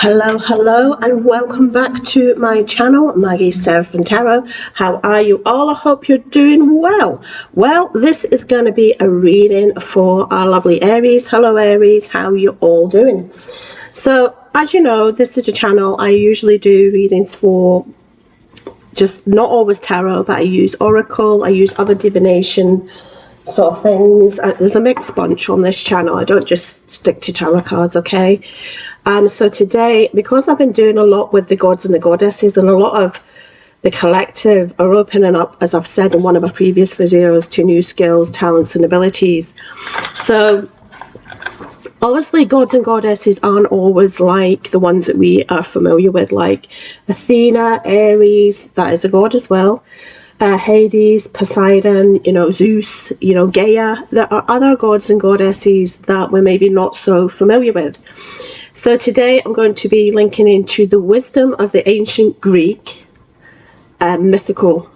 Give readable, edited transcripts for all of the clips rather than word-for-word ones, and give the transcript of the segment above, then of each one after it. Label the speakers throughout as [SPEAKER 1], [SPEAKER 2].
[SPEAKER 1] Hello and welcome back to my channel, Maggie XX Tarot. How are you all? I hope you're doing well. Well, this is going to be a reading for our lovely Aries. Hello Aries, how are you all doing? So as you know, this is a channel I usually do readings for, just not always tarot, but I use oracle, I use other divination sort of things. There's a mixed bunch on this channel. I don't just stick to tarot cards, okay? So today, because I've been doing a lot with the gods and the goddesses, and a lot of the collective are opening up, as I've said in one of my previous videos, to new skills, talents and abilities. So obviously gods and goddesses aren't always like the ones that we are familiar with, like Athena, Aries, that is a god as well, Hades, Poseidon, Zeus, Gaia. There are other gods and goddesses that we're maybe not so familiar with. So today I'm going to be linking into the wisdom of the ancient Greek mythical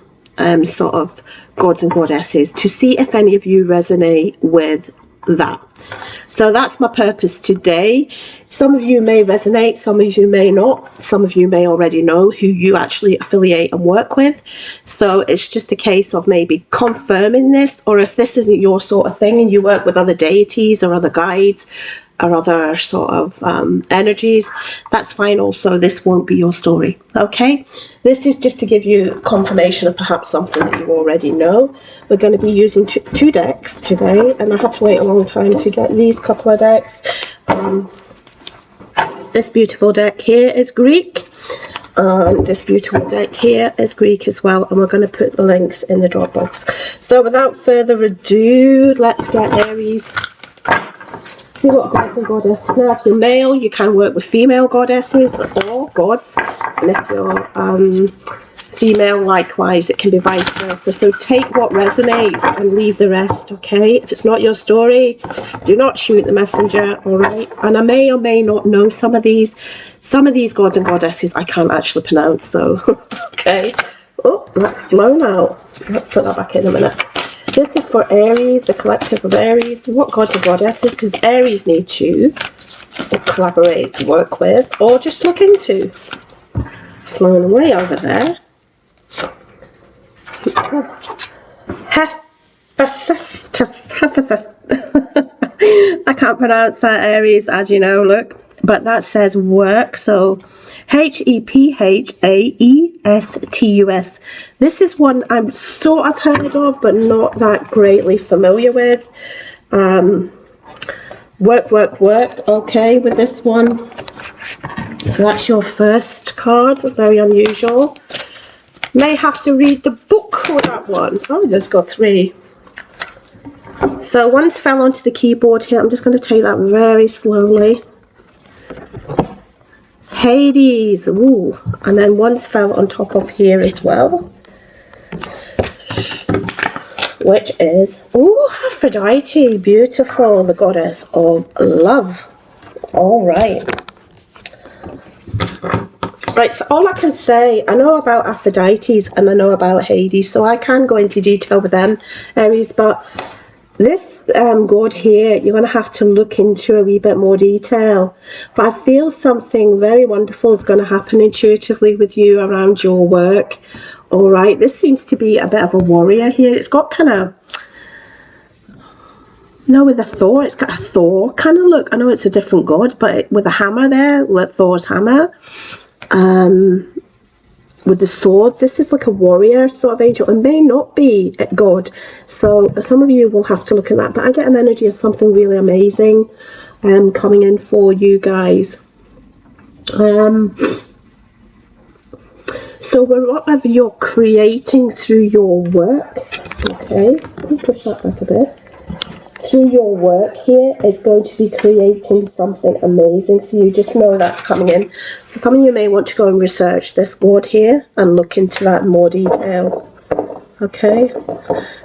[SPEAKER 1] sort of gods and goddesses, to see if any of you resonate with that. So that's my purpose today. Some of you may resonate, some of you may not, some of you may already know who you actually affiliate and work with. So it's just a case of maybe confirming this, or if this isn't your sort of thing and you work with other deities or other guides or other sort of energies, that's fine also. This won't be your story, okay? This is just to give you confirmation of perhaps something that you already know. We're going to be using two decks today, and I had to wait a long time to get these couple of decks. This beautiful deck here is Greek, and this beautiful deck here is Greek as well, and we're going to put the links in the drop box. So without further ado, let's get Aries. See what gods and goddesses. Now, if you're male, you can work with female goddesses or gods, and if you're female, likewise, it can be vice versa. So take what resonates and leave the rest, okay? If it's not your story, do not shoot the messenger, all right? And I may or may not know some of these gods and goddesses I can't actually pronounce, so okay. Oh, that's flown out. Let's put that back in a minute. This is for Aries, the collective of Aries. What gods and goddesses does Aries need to collaborate, work with, or just look into? Flown away over there. I can't pronounce that, Aries, as you know, look. But that says work, so HEPHAESTUS. This is one I'm sort of heard of, but not that greatly familiar with. Work, okay, with this one. So that's your first card, very unusual. May have to read the book for that one. Oh, there's got three. So one's fell onto the keyboard here. I'm just going to take that very slowly. Hades, ooh, and then one's fell on top of here as well, which is, ooh, Aphrodite, beautiful, the goddess of love. All right. Right, so all I can say, I know about Aphrodites and I know about Hades, so I can go into detail with them, Aries, but this god here, you're going to have to look into a wee bit more detail. But I feel something very wonderful is going to happen intuitively with you around your work. All right, this seems to be a bit of a warrior here. It's got kind of, with a Thor, it's got a Thor kind of look. I know it's a different god, but with a hammer there, like Thor's hammer. With the sword, this is like a warrior sort of angel, and may not be a god, so some of you will have to look at that, but I get an energy of something really amazing coming in for you guys. So whatever you're creating through your work, okay, let me push that back a bit. Through your work here is going to be creating something amazing for you. Just know that's coming in. So some of you may want to go and research this god here and look into that in more detail. Okay.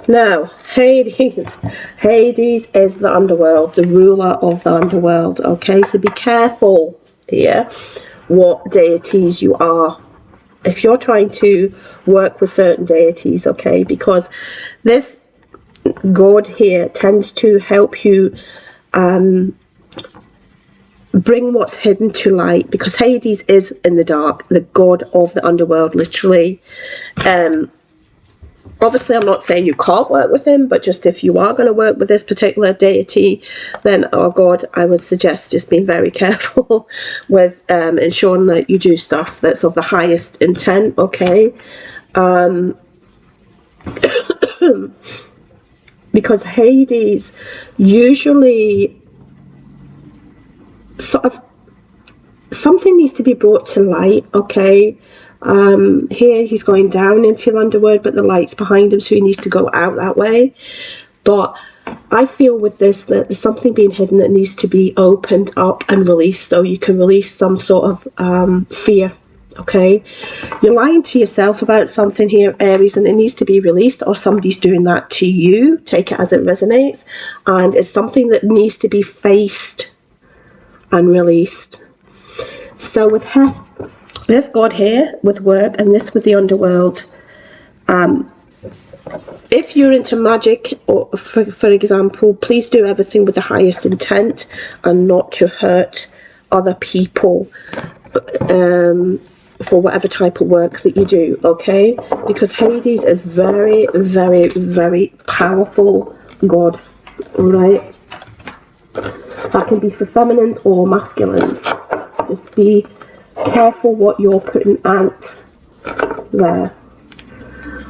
[SPEAKER 1] Now, Hades. Hades is the underworld, the ruler of the underworld. Okay, so be careful here what deities you are. If you're trying to work with certain deities, okay, because this god here tends to help you bring what's hidden to light, because Hades is in the dark, the god of the underworld, literally. Obviously, I'm not saying you can't work with him, but just if you are going to work with this particular deity, then, oh God, I would suggest just being very careful with ensuring that you do stuff that's of the highest intent, okay? Because Hades usually sort of, something needs to be brought to light, okay? Here he's going down into the underworld, but the light's behind him, so he needs to go out that way. But I feel with this that there's something being hidden that needs to be opened up and released, so you can release some sort of fear, okay? You're lying to yourself about something here, Aries, and it needs to be released, or somebody's doing that to you. Take it as it resonates, and it's something that needs to be faced and released. So with this god here with work, and this with the underworld, if you're into magic, or for example, please do everything with the highest intent and not to hurt other people for whatever type of work that you do, okay? Because Hades is very, very, very powerful god, right? That can be for feminines or masculines. Just be careful what you're putting out there.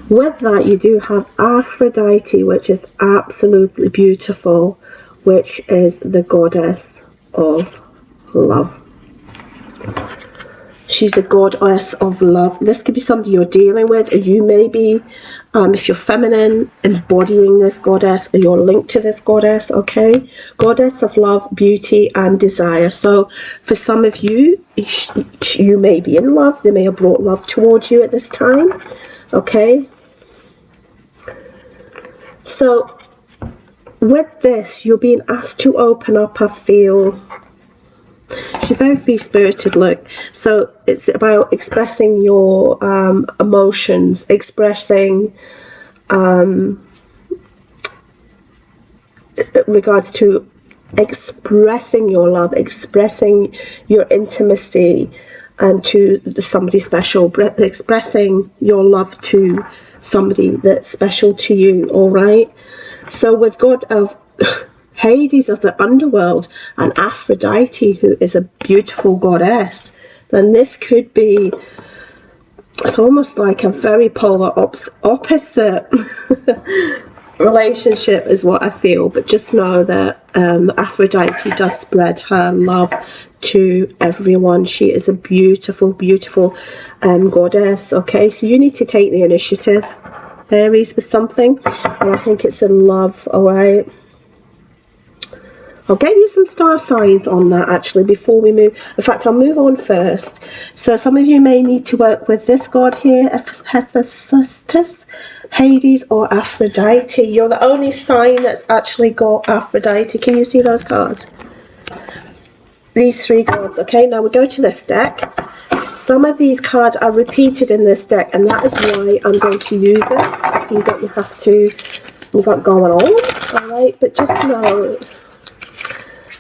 [SPEAKER 1] With that, you do have Aphrodite, which is absolutely beautiful, which is the goddess of love. She's the goddess of love. This could be somebody you're dealing with, or you may be, if you're feminine, embodying this goddess, or you're linked to this goddess, okay? Goddess of love, beauty, and desire. So for some of you, you may be in love. They may have brought love towards you at this time, okay? So with this, you're being asked to open up, I feel. She's very free-spirited, look. So it's about expressing your emotions, expressing regards to expressing your love, expressing your intimacy to somebody special, expressing your love to somebody that's special to you, all right? So with God of Hades of the underworld and Aphrodite, who is a beautiful goddess, then this could be, it's almost like a very polar opposite relationship is what I feel. But just know that Aphrodite does spread her love to everyone. She is a beautiful, beautiful goddess, okay? So you need to take the initiative, Aries, with something, and I think it's in love, all right? I'll get you some star signs on that actually before we move. In fact, I'll move on first. So some of you may need to work with this god here, Hephaestus, Hades, or Aphrodite. You're the only sign that's actually got Aphrodite. Can you see those cards? These three gods, okay? Now we go to this deck. Some of these cards are repeated in this deck, and that is why I'm going to use it to see what you got going on, all right? But just know,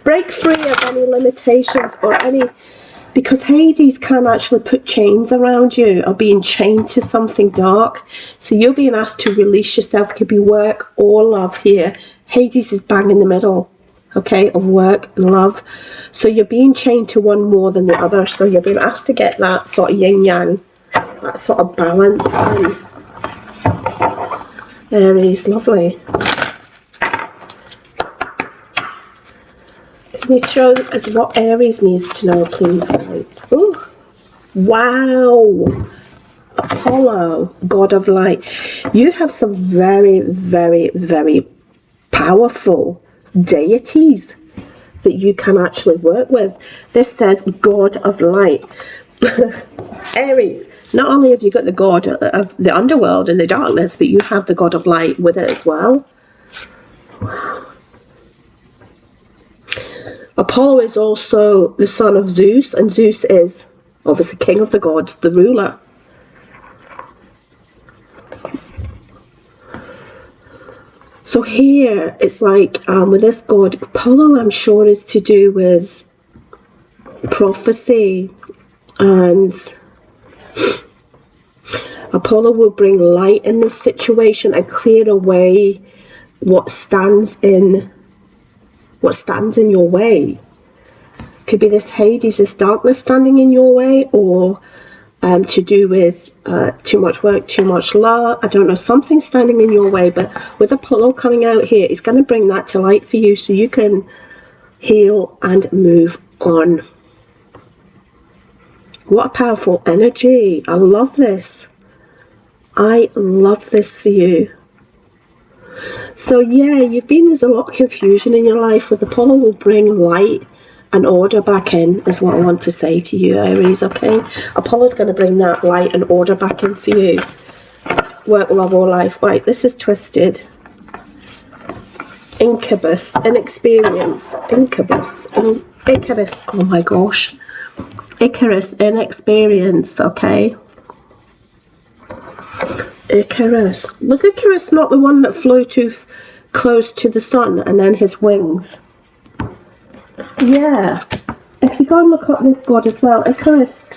[SPEAKER 1] break free of any limitations or any, because Hades can actually put chains around you or being chained to something dark. So you're being asked to release yourself. It could be work or love here. Hades is bang in the middle, okay, of work and love. So you're being chained to one more than the other. So you're being asked to get that sort of yin-yang, that sort of balance. Aries, lovely. Can you show us what Aries needs to know, please, guys? Ooh, wow. Apollo, god of light. You have some very, very, very powerful deities that you can actually work with. This says god of light. Aries, not only have you got the god of the underworld and the darkness, but you have the god of light with it as well. Wow. Apollo is also the son of Zeus, and Zeus is obviously king of the gods, the ruler. So here it's like with this god, Apollo, I'm sure, is to do with prophecy, and Apollo will bring light in this situation and clear away what stands in your way. Could be this Hades, this darkness standing in your way, or to do with too much work, too much love. I don't know, something standing in your way. But with Apollo coming out here, it's going to bring that to light for you so you can heal and move on. What a powerful energy. I love this. I love this for you. So yeah, there's a lot of confusion in your life. With Apollo will bring light and order back in, is what I want to say to you, Aries, okay? Apollo's going to bring that light and order back in for you. Work, love, or life. Right, this is twisted. Incubus, inexperience. Incubus, Icarus, oh my gosh. Icarus, inexperience, okay? Icarus. Was Icarus not the one that flew too close to the sun and then his wings? Yeah. If you go and look up this god as well, Icarus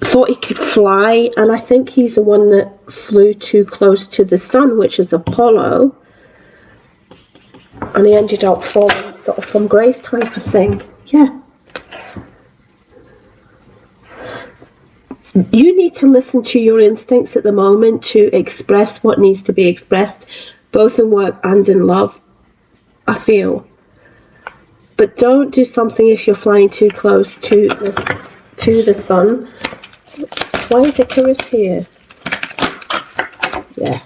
[SPEAKER 1] thought he could fly, and I think he's the one that flew too close to the sun, which is Apollo. And he ended up falling sort of from grace type of thing. Yeah. You need to listen to your instincts at the moment to express what needs to be expressed, both in work and in love, I feel. But don't do something if you're flying too close to the sun. Why is Icarus here? Yeah.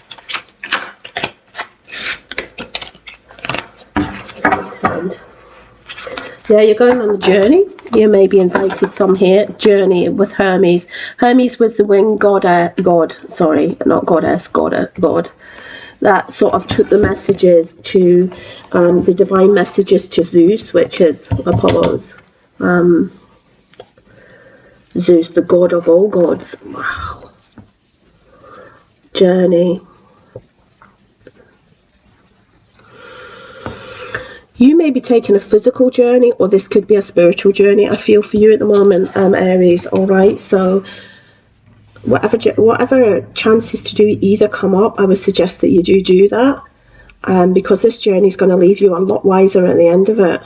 [SPEAKER 1] Yeah, you're going on a journey. You may be invited some here. Journey with Hermes. Hermes was the winged god. That sort of took the messages to the divine messages to Zeus, which is Apollo's. Zeus, the god of all gods. Wow. Journey. You may be taking a physical journey, or this could be a spiritual journey, I feel, for you at the moment, Aries. All right, so whatever chances to do either come up, I would suggest that you do that, because this journey is going to leave you a lot wiser at the end of it.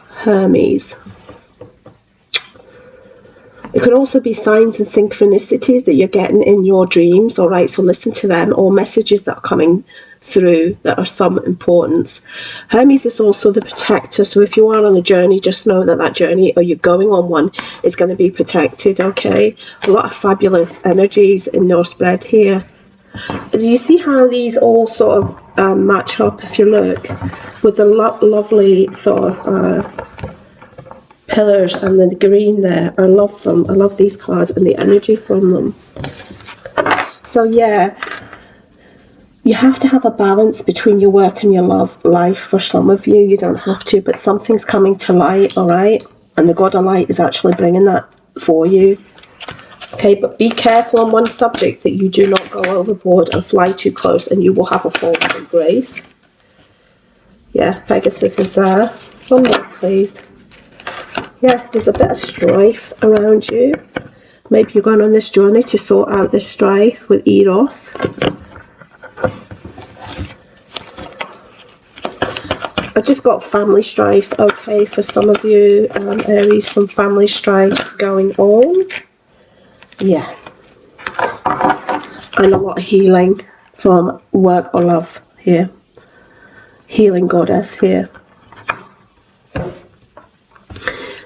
[SPEAKER 1] Hermes. It could also be signs and synchronicities that you're getting in your dreams, all right, so listen to them, or messages that are coming through that are some importance. Hermes is also the protector, so if you are on a journey, just know that journey, or you're going on one, is going to be protected, okay? A lot of fabulous energies in your spread here. Do you see how these all sort of match up, if you look, with the lovely sort of pillars and the green there? I love them. I love these cards and the energy from them. So yeah, you have to have a balance between your work and your love life. For some of you, you don't have to, but something's coming to light, all right? And the god of light is actually bringing that for you. Okay, but be careful on one subject, that you do not go overboard and fly too close, and you will have a fall from grace. Yeah, Pegasus is there. One more, please. Yeah, there's a bit of strife around you. Maybe you're going on this journey to sort out this strife with Eros. I just got family strife, okay, for some of you, Aries, some family strife going on. Yeah. And a lot of healing from work or love here. Healing goddess here.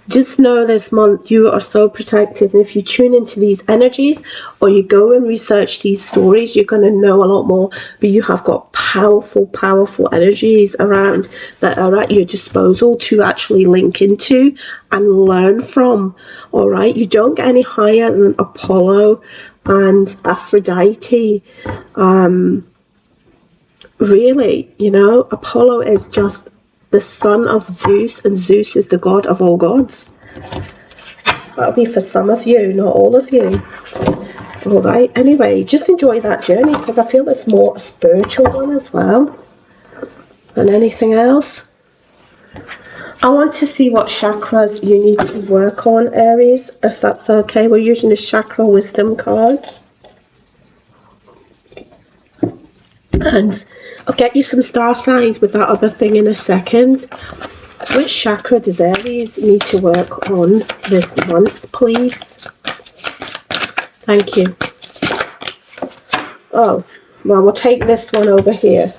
[SPEAKER 1] Just know this month you are so protected, and if you tune into these energies, or you go and research these stories, you're going to know a lot more. But you have got powerful, powerful energies around that are at your disposal to actually link into and learn from. All right, you don't get any higher than Apollo and Aphrodite. Really, you know, Apollo is just the son of Zeus, and Zeus is the god of all gods. That'll be for some of you, not all of you. All right, anyway, just enjoy that journey, because I feel it's more a spiritual one as well than anything else. I want to see what chakras you need to work on, Aries, if that's okay. We're using the chakra wisdom cards. And I'll get you some star signs with that other thing in a second. Which chakra does Aries need to work on this month, please? Thank you. Oh, well, we'll take this one over here.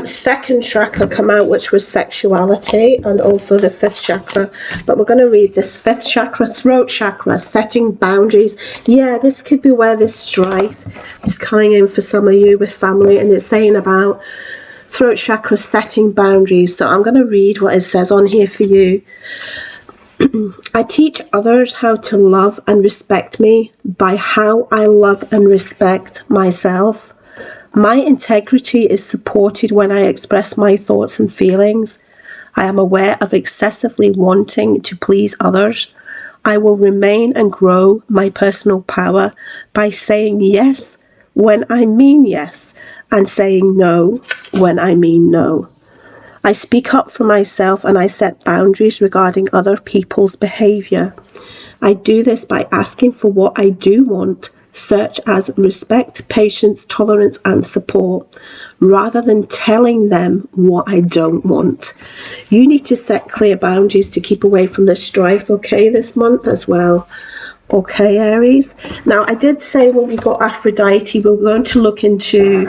[SPEAKER 1] Second chakra come out, which was sexuality, and also the fifth chakra. But we're going to read this fifth chakra, throat chakra, setting boundaries. Yeah, this could be where this strife is coming in for some of you with family, and it's saying about throat chakra setting boundaries. So I'm going to read what it says on here for you. I teach others how to love and respect me by how I love and respect myself. My integrity is supported when I express my thoughts and feelings. I am aware of excessively wanting to please others. I will remain and grow my personal power by saying yes when I mean yes and saying no when I mean no. I speak up for myself and I set boundaries regarding other people's behavior. I do this by asking for what I do want, such as respect, patience, tolerance, and support, rather than telling them what I don't want. You need to set clear boundaries to keep away from the strife, okay, this month as well. Okay, Aries. Now, I did say when we got Aphrodite, we were going to look into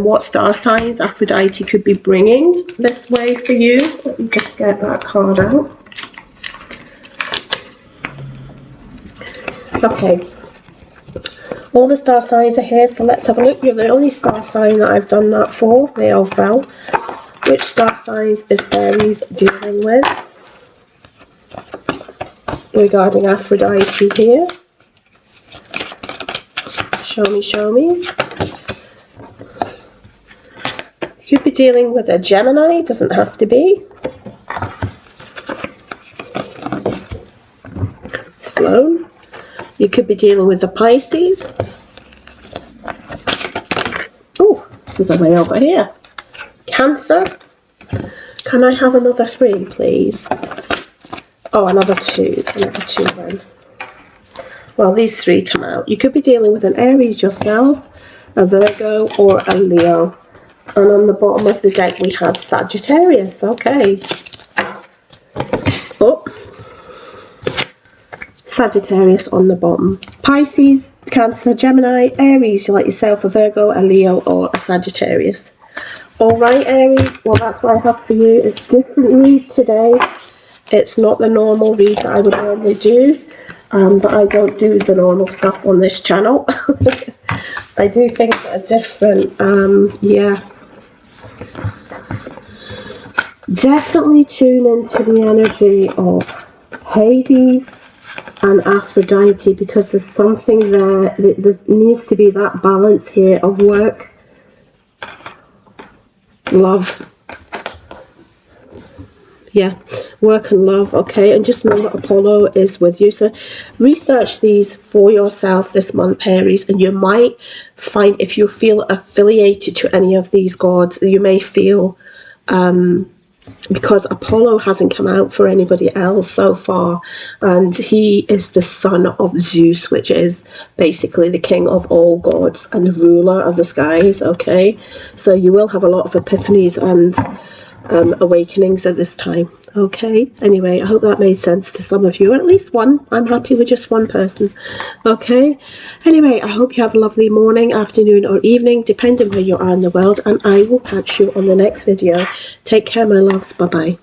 [SPEAKER 1] what star signs Aphrodite could be bringing this way for you. Let me just get that card out. Okay. All the star signs are here, so let's have a look. You're the only star sign that I've done that for. They all fell. Which star signs is Aries dealing with regarding Aphrodite here? Show me, show me. You could be dealing with a Gemini, doesn't have to be. It's flown. You could be dealing with a Pisces. Oh, this is a way over here. Cancer. Can I have another 3, please? Oh, another 2. Another 2 then. Well, these 3 come out. You could be dealing with an Aries yourself, a Virgo, or a Leo. And on the bottom of the deck we have Sagittarius. Okay. Oh. Sagittarius on the bottom. Pisces, Cancer, Gemini, Aries, like yourself, a Virgo, a Leo, or a Sagittarius. Alright, Aries, well, that's what I have for you. It's a different read today. It's not the normal read that I would normally do, but I don't do the normal stuff on this channel. I do things that are different. Yeah. Definitely tune into the energy of Hades and Aphrodite, because there's something there. There needs to be that balance here of work, love. Yeah, work and love, okay? And just know that Apollo is with you. So research these for yourself this month, Aries, and you might find, if you feel affiliated to any of these gods, you may feel because Apollo hasn't come out for anybody else so far, and he is the son of Zeus, which is basically the king of all gods and the ruler of the skies, okay? So you will have a lot of epiphanies and awakenings at this time, okay? Anyway, I hope that made sense to some of you, or at least one. I'm happy with just one person, okay? Anyway, I hope you have a lovely morning, afternoon, or evening, depending where you are in the world, and I will catch you on the next video. Take care, my loves. Bye-bye.